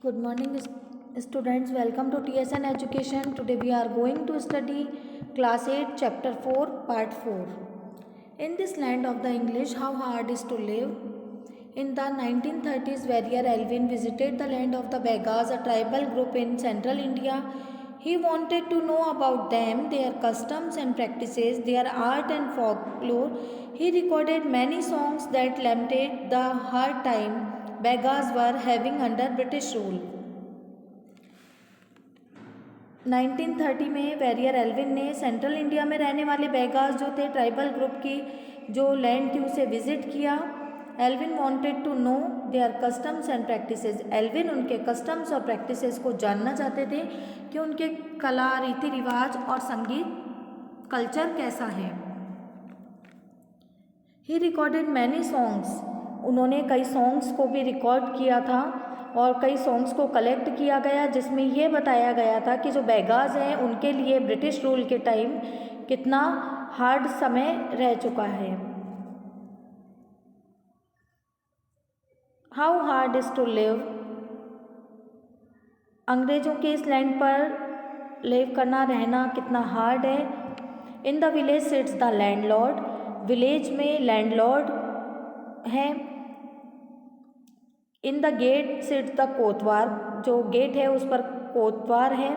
Good morning, students. Welcome to TSN Education. Today we are going to study Class 8, Chapter 4, Part 4. In this land of the English, how hard is to live? In the 1930s, Warrior Alvin visited the land of the Begas, a tribal group in central India. He wanted to know about them, their customs and practices, their art and folklore. He recorded many songs that lamented the hard time Begas were having under British rule. 1930 में Verrier Elwin ने central India में रहने वाले बेगास जो थे tribal group की जो land थी उसे विजिट किया. Alvin wanted to know their customs and practices. Alvin उनके कस्टम्स और प्रैक्टिसेस को जानना चाहते थे कि उनके कला, रीति रिवाज और संगीत कल्चर कैसा है. ही रिकॉर्डेड मैनी सॉन्ग्स. उन्होंने कई सॉन्ग्स को भी रिकॉर्ड किया था और कई सॉन्ग्स को कलेक्ट किया गया जिसमें ये बताया गया था कि जो बेगास हैं उनके लिए ब्रिटिश रूल के टाइम कितना हार्ड समय रह चुका है. How hard is to live. अंग्रेज़ों के इस लैंड पर लिव करना, रहना कितना हार्ड है. In the village sits the landlord. Village में लैंडलॉर्ड है. In the gate sits the kotwar. जो गेट है उस पर कोतवार है.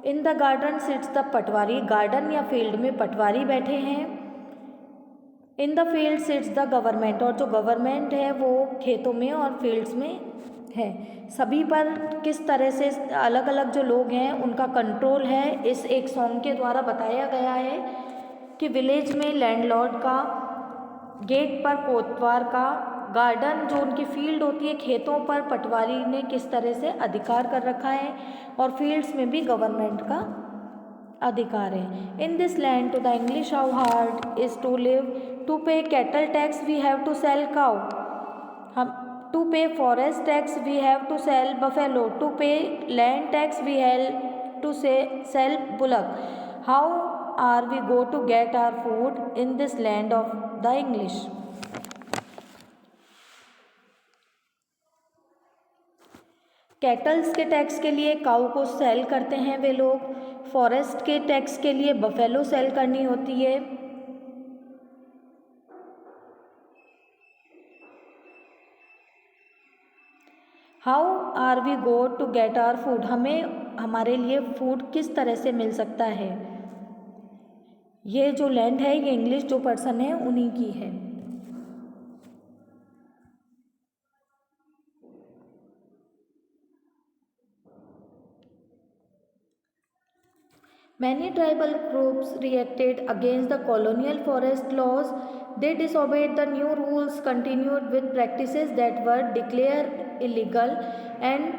In the garden sits the patwari. Garden या फील्ड में पटवारी बैठे हैं. In the field sits the government. और जो गवर्नमेंट है वो खेतों में और फील्ड्स में है. सभी पर किस तरह से अलग अलग जो लोग हैं उनका कंट्रोल है इस एक सॉन्ग के द्वारा बताया गया है कि विलेज में लैंडलॉर्ड का, गेट पर कोतवार का, गार्डन जो उनकी फील्ड होती है खेतों पर पटवारी ने किस तरह से अधिकार कर रखा है और फील्ड्स में भी गवर्नमेंट का अधिकार है. In this land to the English how hard is to live. To pay cattle tax we have to sell cow. हम to pay forest tax we have to sell buffalo. To pay land tax we have to sell bullock. How are we go to get our food in this land of the English. Cattles के tax के लिए काऊ को cell करते हैं वे लोग. Forest के tax के लिए बफेलो सेल करनी होती है. How are we go to get our food. हमें हमारे लिए फूड किस तरह से मिल सकता है. ये जो लैंड है ये इंग्लिश जो पर्सन है उन्हीं की है. Many tribal groups reacted against the colonial forest laws. They disobeyed the new rules, continued with practices that were declared illegal, and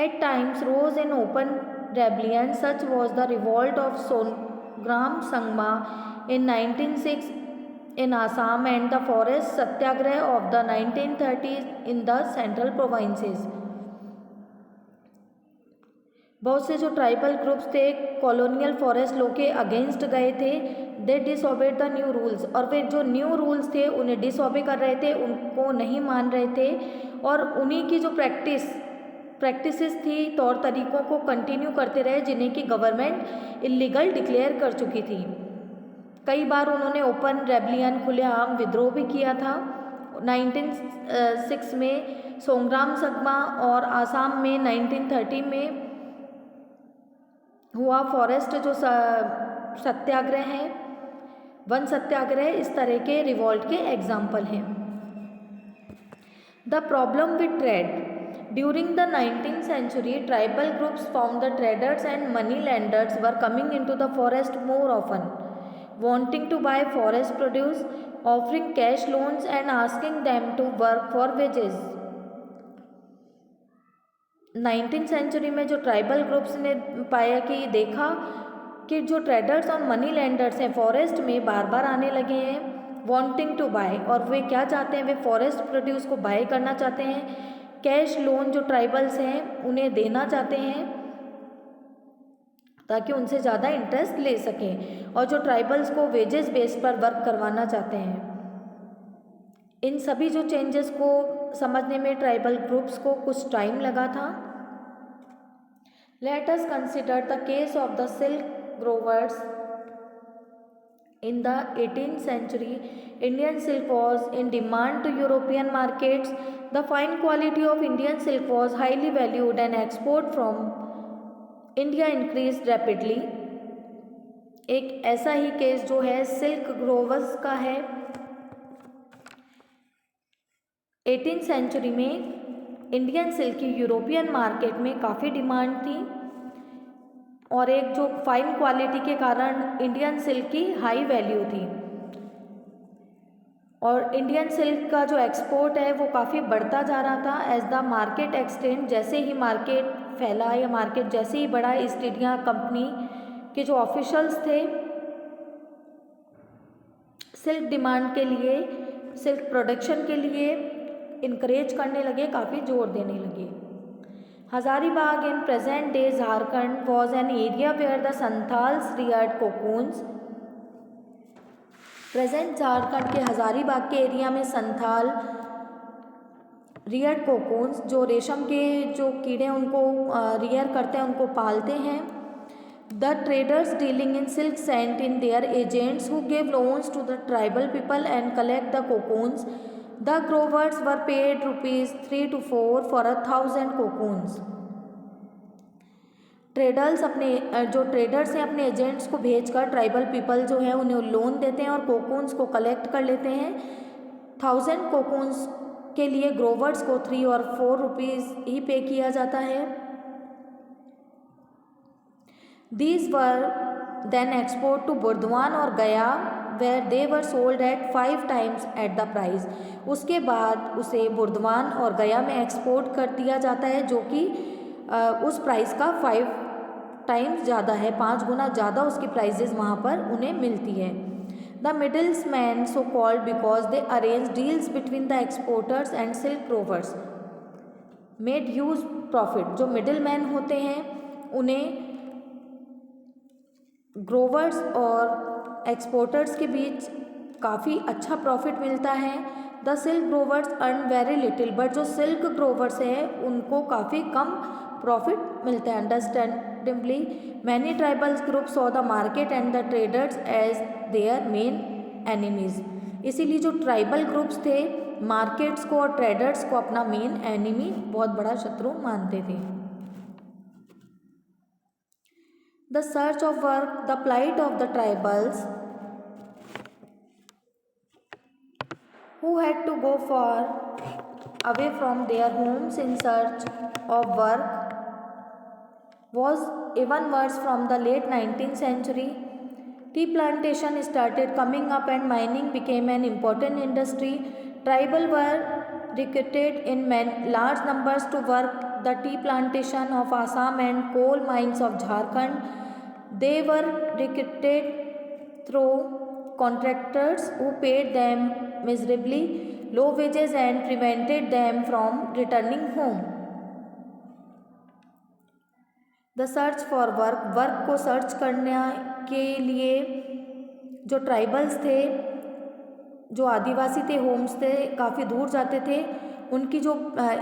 at times rose in open rebellion. Such was the revolt of Songram Sangma in 1906 in Assam and the forest satyagraha of the 1930s in the central provinces. बहुत से जो tribal groups थे colonial forest law के against गए थे. दे डिसओबेड the new rules. और वे जो new rules थे उन्हें डिसओबे कर रहे थे, उनको नहीं मान रहे थे और उन्हीं की जो प्रैक्टिसेस थी, तौर तरीक़ों को कंटिन्यू करते रहे जिन्हें कि गवर्नमेंट इलीगल डिक्लेयर कर चुकी थी. कई बार उन्होंने ओपन रेबलियन, खुलेआम विद्रोह भी किया था. 1906 में सोंग्राम संगमा और आसाम में 1930 में हुआ फॉरेस्ट जो सत्याग्रह है, वन सत्याग्रह, इस तरह के रिवॉल्ट के एग्जाम्पल हैं. The problem with trade. During the 19th century, tribal groups found the traders and money lenders were coming into the forest more often, wanting to buy forest produce, offering cash loans and asking them to work for wages. 19th century में जो tribal groups ने पाया कि देखा कि जो traders और money lenders हैं फॉरेस्ट में बार बार आने लगे हैं वांटिंग टू बाय. और वे क्या चाहते हैं, वे फॉरेस्ट प्रोड्यूस को बाय करना चाहते हैं. कैश लोन जो ट्राइबल्स हैं उन्हें देना चाहते हैं ताकि उनसे ज़्यादा इंटरेस्ट ले सकें, और जो ट्राइबल्स को वेजेस बेस पर वर्क करवाना चाहते हैं. इन सभी जो चेंजेस को समझने में ट्राइबल ग्रुप्स को कुछ टाइम लगा था। Let us consider the case of the silk growers. In the 18th century, Indian silk was in demand to European markets. The fine quality of Indian silk was highly valued and export from India increased rapidly. एक ऐसा ही case जो है silk growers का है। 18th century में Indian silk की European market में काफ़ी डिमांड थी और एक जो फाइन क्वालिटी के कारण इंडियन सिल्क की हाई वैल्यू थी और इंडियन सिल्क का जो एक्सपोर्ट है वो काफ़ी बढ़ता जा रहा था। एज द मार्केट एक्सटेंड, जैसे ही मार्केट फैला या मार्केट जैसे ही बढ़ा, ईस्ट इंडिया कंपनी के जो ऑफिशियल्स थे सिल्क डिमांड के लिए, सिल्क प्रोडक्शन के लिए इनकरेज करने लगे, काफ़ी जोर देने लगे। Hazaribagh in present day Jharkhand was an area where the Santals reared cocoons. Present Jharkhand के हजारीबाग के एरिया में संथाल रियर्ड कोकून्स, जो रेशम के जो कीड़े उनको रियर करते हैं, उनको पालते हैं। The traders dealing in silk sent in their agents who give loans to the tribal people and collect the cocoons. The growers were paid ₹3 to 4 for 1,000 cocoons. Traders जो ट्रेडर्स हैं अपने एजेंट्स को भेजकर ट्राइबल पीपल जो है उन्हें loan देते हैं और कोकून्स को कलेक्ट कर लेते हैं। 1000 कोकून्स के लिए ग्रोवर्स को 3 और 4 रुपीज़ ही पे किया जाता है। These were then export to Burdwan और गया where they were sold at 5 times at the price. उसके बाद उसे बुर्दवान और गया में एक्सपोर्ट कर दिया जाता है जो कि उस प्राइस का 5 टाइम्स ज़्यादा है, 5 गुना ज़्यादा उसकी प्राइजेज़ वहाँ पर उन्हें मिलती है। The middles man so called because they arrange deals between the exporters and silk growers made huge profit. जो मिडिल मैन होते हैं उन्हें ग्रोवर्स और एक्सपोर्टर्स के बीच काफ़ी अच्छा प्रॉफिट मिलता है। The silk growers earn very little, but जो सिल्क ग्रोवर्स है उनको काफ़ी कम प्रॉफिट मिलता है। Understandably many tribals groups saw the market and the traders as their main enemies. इसीलिए जो ट्राइबल ग्रुप्स थे मार्केट्स को और ट्रेडर्स को अपना मेन एनिमी, बहुत बड़ा शत्रु मानते थे। The search of work, the plight of the tribals who had to go far away from their homes in search of work was even worse from the late 19th century. Tea plantation started coming up and mining became an important industry. Tribal were recruited in large numbers to work the tea plantation of Assam and coal mines of Jharkhand. They were recruited through contractors who paid them miserably low wages and prevented them from returning home. The search for work, work को search करने के लिए जो tribals थे, जो आदिवासी थे, Holmes थे, काफ़ी दूर जाते थे। उनकी जो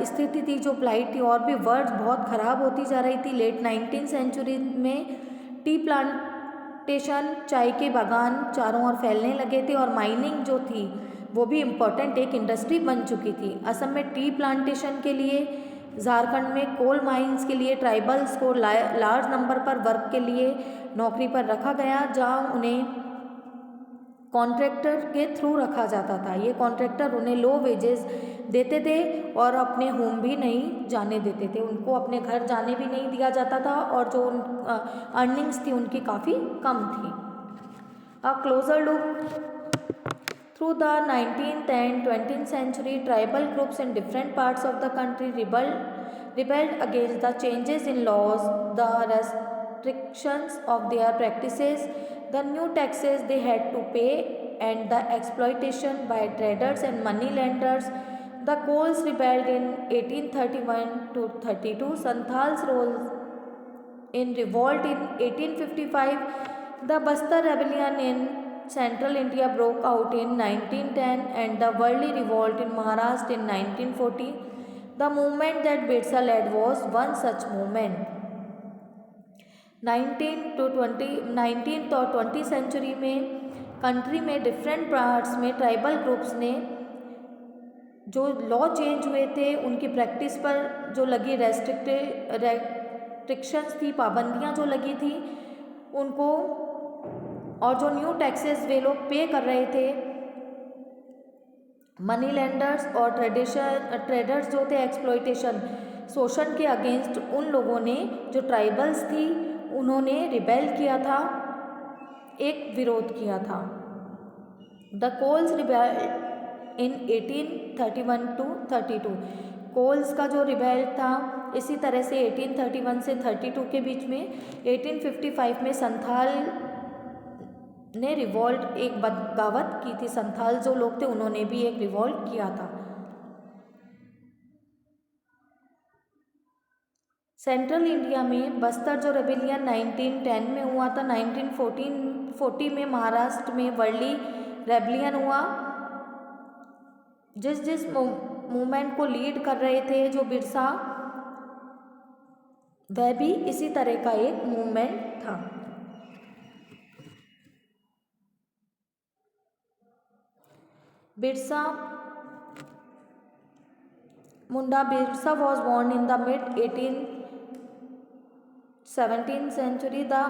स्थिति थी, जो प्लाइट थी, और भी वर्ड्स बहुत ख़राब होती जा रही थी। लेट 19th सेंचुरी में टी प्लांटेशन, चाय के बागान चारों ओर फैलने लगे थे और माइनिंग जो थी वो भी इम्पोर्टेंट एक इंडस्ट्री बन चुकी थी। असम में टी प्लांटेशन के लिए, झारखंड में कोल माइंस के लिए ट्राइबल्स को लार्ज नंबर पर वर्क के लिए नौकरी पर रखा गया, जहां उन्हें कॉन्ट्रैक्टर के थ्रू रखा जाता था। ये कॉन्ट्रैक्टर उन्हें लो वेजेस देते थे और अपने होम भी नहीं जाने देते थे, उनको अपने घर जाने भी नहीं दिया जाता था और जो अर्निंग्स थी उनकी काफ़ी कम थी। A closer look through the 19th and 20th century, tribal groups in different parts of the country rebelled against the changes in laws, the restrictions of their practices, the new taxes they had to pay, and the exploitation by traders and money lenders. The Kols rebelled in 1831 to 32. Santals rose in revolt in 1855. The Bastar rebellion in Central India broke out in 1910 and the Worli Revolt in Maharashtra in 1940. The movement that Birsa led was one such movement. 19th और 20th century में country में different parts में tribal groups ने जो law change हुए थे उनकी practice पर जो लगी रेस्ट्रिक्शंस थी, पाबंदियां जो लगी थी उनको, और जो न्यू टैक्सेस वे लोग पे कर रहे थे, मनी लेंडर्स और ट्रेडर्स जो थे एक्सप्लॉयटेशन शोषण के अगेंस्ट, उन लोगों ने जो ट्राइबल्स थी उन्होंने रिबेल किया था, एक विरोध किया था। The Kols rebel in 1831 to 32। Kols का जो रिबेल था इसी तरह से 1831 से 32 के बीच में 1855 में संथाल ने रिवॉल्ट, एक बगावत की थी। संथाल जो लोग थे उन्होंने भी एक रिवॉल्ट किया था। सेंट्रल इंडिया में बस्तर जो रेबिलियन 1910 में हुआ था, 1940 में महाराष्ट्र में वर्ली रेबिलियन हुआ। जिस मूवमेंट को लीड कर रहे थे जो बिरसा, वह भी इसी तरह का एक मूवमेंट था। Birsa Munda Birsa was born in the mid 17th century. The